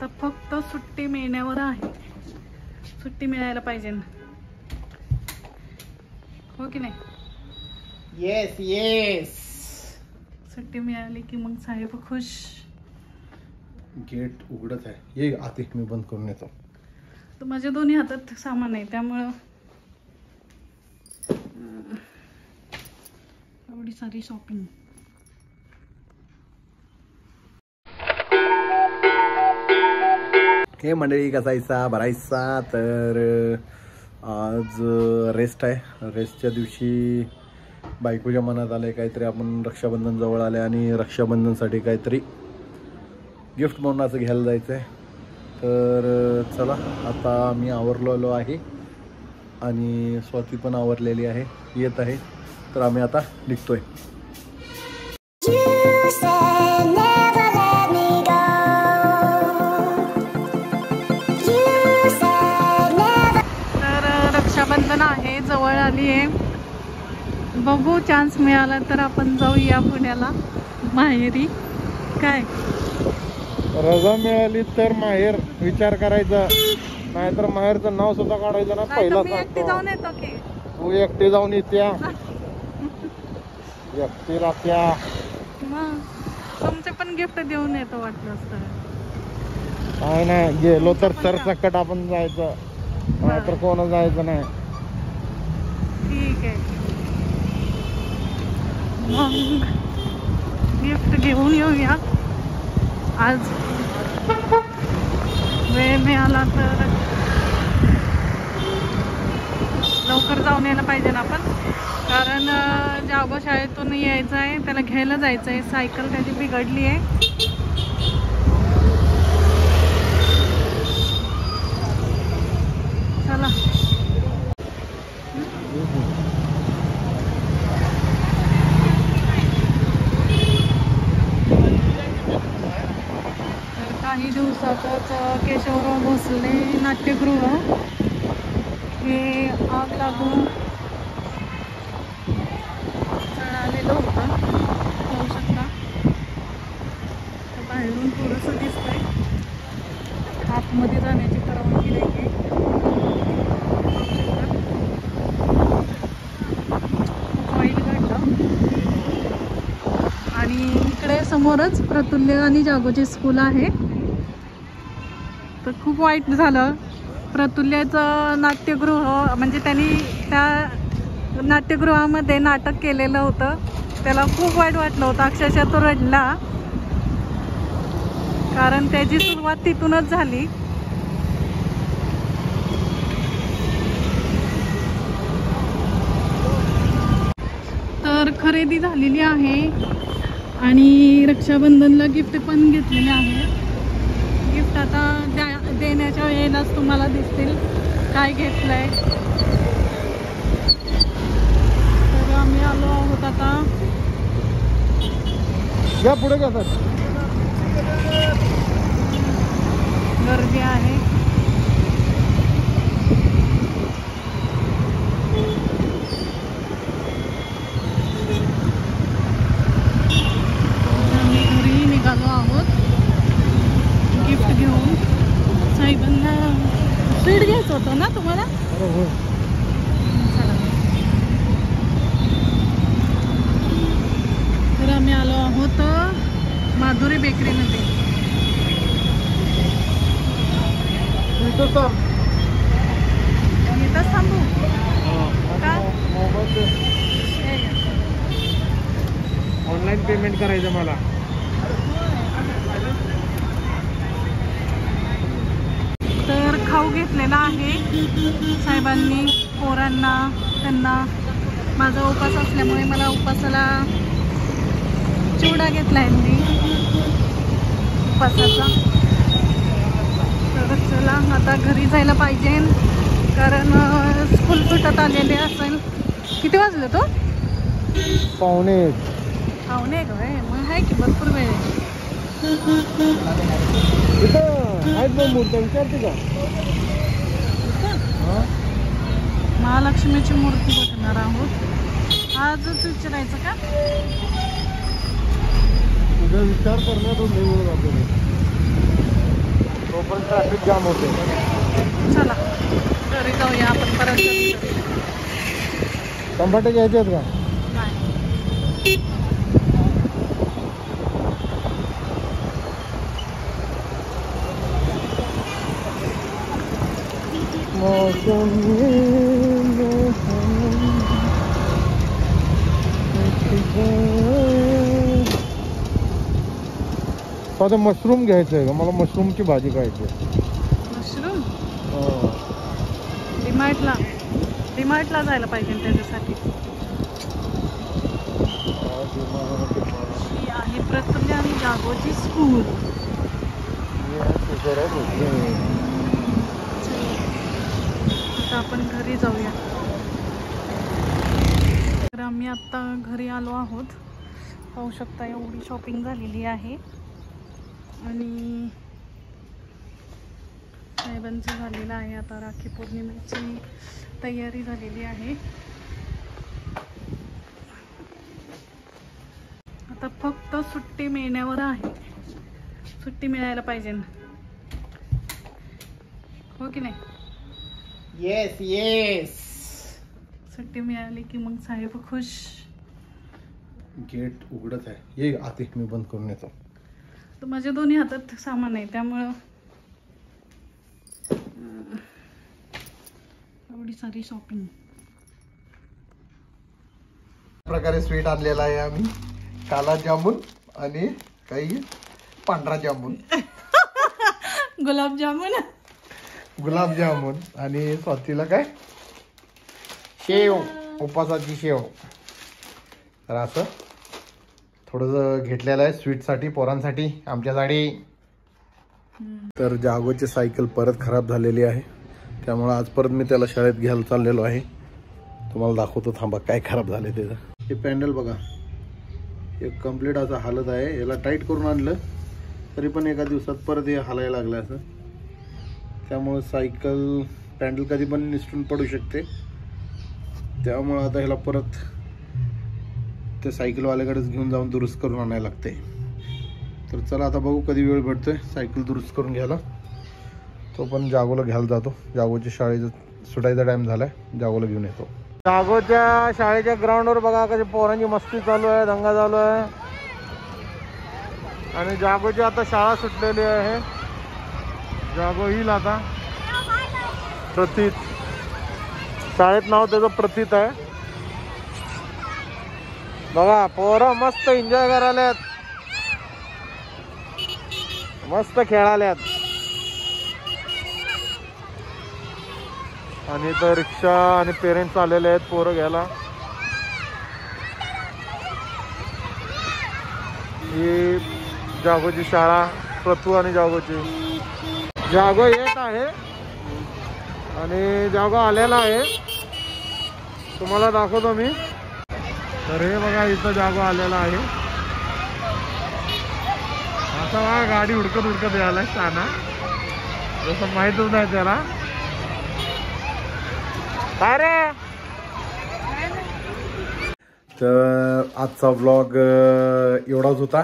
आता फक्त सुट्टी मिळण्यावर आहे. सुट्टी मिळायला पाहिजे ना, हो की नाही? Yes yes. सुट्टी मिळाली की मग साहेब खुश. गेट उघडत आहे. ये आते, मी बंद करून येतो. तर माझ्या दोन्ही हातात सामान आहे त्यामुळं एवढी सारी शॉपिंग. हे मंडळी कसायचा भरायचा. तर आज रेस्ट आहे. रेस्टच्या दिवशी बायकोच्या मनात आले काहीतरी आपण रक्षाबंधन जवळ आले आणि रक्षाबंधनसाठी काहीतरी गिफ्ट म्हणून असं घ्यायला जायचं आहे. तर चला, आता मी आवरलेलो आहे आणि स्वाती पण आवरलेली आहे, येत आहे. तर आम्ही आता निघतोय. रक्षाबंधन आहे, जवळ आली आहे. बघू, चान्स मिळाला तर आपण जाऊया पुण्याला माहेरी. काय रजा मिळाली तर माहेर विचार करायचा, नाहीतर माहेरचं नाव सुद्धा काढायचं ना. पहिला एकटी जाऊन येतो की तू एकटी जाऊन येत्या एकटीला त्या. मग तुमचे पण गिफ्ट देऊन येतो वाटलं असतं. काय नाही, गेलो तर सरसकट आपण जायचं, नाहीतर कोण जायचं नाही. ठीक आहे, मग गिफ्ट घेऊन येऊया. आज वेळ मिळाला तर लवकर जाऊन यायला पाहिजे ना आपण, कारण जागो शाळेतून यायचं आहे, त्याला घ्यायला जायचं आहे. सायकल त्याची बिघडली आहे. चला, काही दिवसातच केशवराव भोसले नाट्यगृह हे आग लागून जळालेलं होतं. पाहू शकता, बाहेरून थोडंसं दिसतंय. आतमध्ये जाण्याची परवानगी नाही आहे. खूप वाईट घडलं. आणि इकडे समोरच प्रतुल्य आणि जागोची स्कूल आहे. तर खूप वाईट झालं. प्रतुल्याचं नाट्यगृह म्हणजे त्यांनी त्या नाट्यगृहामध्ये नाटक केलेलं होतं, त्याला खूप वाईट वाटलं होतं. अक्षरशः तो रडला, कारण त्याची सुरुवात तिथूनच झाली. तर खरेदी झालेली आहे आणि रक्षाबंधनला गिफ्ट पण घेतलेले आहे. गिफ्ट आता देण्याच्या वेळेलाच तुम्हाला दिसतील काय घेतलंय. तर आम्ही आलो आहोत आता. या पुढे का सर, गर्दी आहे. आम्ही घरी निघालो आहोत गिफ्ट घेऊन. साहेबांना स्वीट घ्यायचं होतं ना तुम्हाला. चला, तर आम्ही आलो आहोत माधुरी बेकरीमध्ये. इथंच थांबू का? ऑनलाईन पेमेंट करायचं मला. तर खाऊ घेतलेला आहे साहेबांनी पोरांना. त्यांना माझा उपास असल्यामुळे मला उपासाला चिवडा घेतला आहे मी उपासाचा. तर चला, आता घरी जायला पाहिजे, कारण स्कूल सुटत आलेले असेल. किती वाजले तो? पावणे का? मग आहे की भरपूर वेळ आहे. मूर्ती विचारते का? महालक्ष्मीची मूर्ती बघणार आहोत. आजच विचारायचं का? तुझा विचार करण्यात आपल्याला पण ट्रॅफिक जाम होते. चला घरी जाऊया आपण परत. टमाटे घ्यायचे आहेत का? नाही. आता मशरूम घ्यायचं आहे का? मला मशरूमची भाजी खायची आहे. मशरूम डिमार्टला जायला पाहिजे त्याच्यासाठी. ही आहे प्रथम आणि जागोची स्कूल. आता आपण घरी जाऊया. तर आम्ही आता घरी आलो आहोत. पाहू शकता एवढी शॉपिंग झालेली आहे आणि साहेबांचं झालेलं आहे. आता राखी पौर्णिमेची तयारी झालेली आहे. आता फक्त सुट्टी मिळण्यावर आहे. सुट्टी मिळायला पाहिजे, हो की नाही? Yes yes. सुट्टी मिळाली की मग साहेब खुश. गेट उघडत आहे. ये आते मी बंद करून येतो. तर माझ्या दोन्ही हातात सामान आहे त्यामुळं एवढी सारी शॉपिंग. प्रकारे स्वीट आणलेला आहे आम्ही. काला जामुन आणि काही पांढरा जामुन. गुलाबजामुन आणि स्वातीला काय शेव, उपासाची शेव. तर असं थोडंसं घेतलेलं आहे स्वीटसाठी, पोरांसाठी, आमच्यासाठी. तर जागोची सायकल परत खराब झालेली आहे त्यामुळे आज परत मी त्याला शाळेत घ्यायला चाललेलो आहे. तुम्हाला दाखवतो थांबा काय खराब झाले त्याचं. हे पॅन्डल बघा, हे कम्प्लीट असं हालत आहे. याला टाईट करून आणलं तरी पण एका दिवसात परत हे हालायला लागलं असं. त्यामुळे सायकल पॅन्डल कधी पण निसटून पडू शकते. त्यामुळे आता ह्याला परत त्या सायकलवाल्याकडेच घेऊन जाऊन दुरुस्त करून आणायला लागते. तर चला आता बघू कधी वेळ भेटतोय सायकल दुरुस्त करून घ्यायला. तो पण जागोला घ्यायला जातो. जागोच्या शाळेचा सुटायचा टाइम झालाय, जागोला घेऊन येतो. जागोच्या शाळेच्या ग्राउंडवर बघा कशी पोरांची मस्ती चालू आहे, दंगा चालू आहे. आणि जागोची आता शाळा सुटलेली आहे. जागो येईल आता. प्रतीत शाळेत नाव त्याचं प्रतीत आहे. बघा पोरं मस्त एन्जॉय करायल्यात, मस्त खेळाल्यात. आणि इथं रिक्षा आणि पेरेंट्स आलेले आहेत पोरं घ्यायला. ही जागोची शाळा, प्रतू आणि जागोची. जागो येत आहे आणि जागो आलेला आहे, तुम्हाला दाखवतो मी. तर हे बघा इथं जागो आलेला आहे. आता बघा गाडी हुडकत हुडकत यायला शाना, जसं माहीतच नाही त्याला. काय रे. तर आजचा व्लॉग एवढाच होता.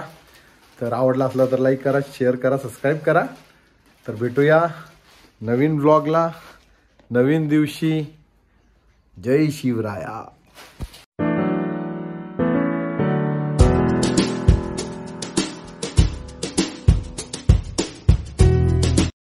तर आवडला असला तर लाईक करा, शेअर करा, सबस्क्राईब करा. तर भेटूया नवीन व्लॉगला नवीन दिवशी. जय शिवराया.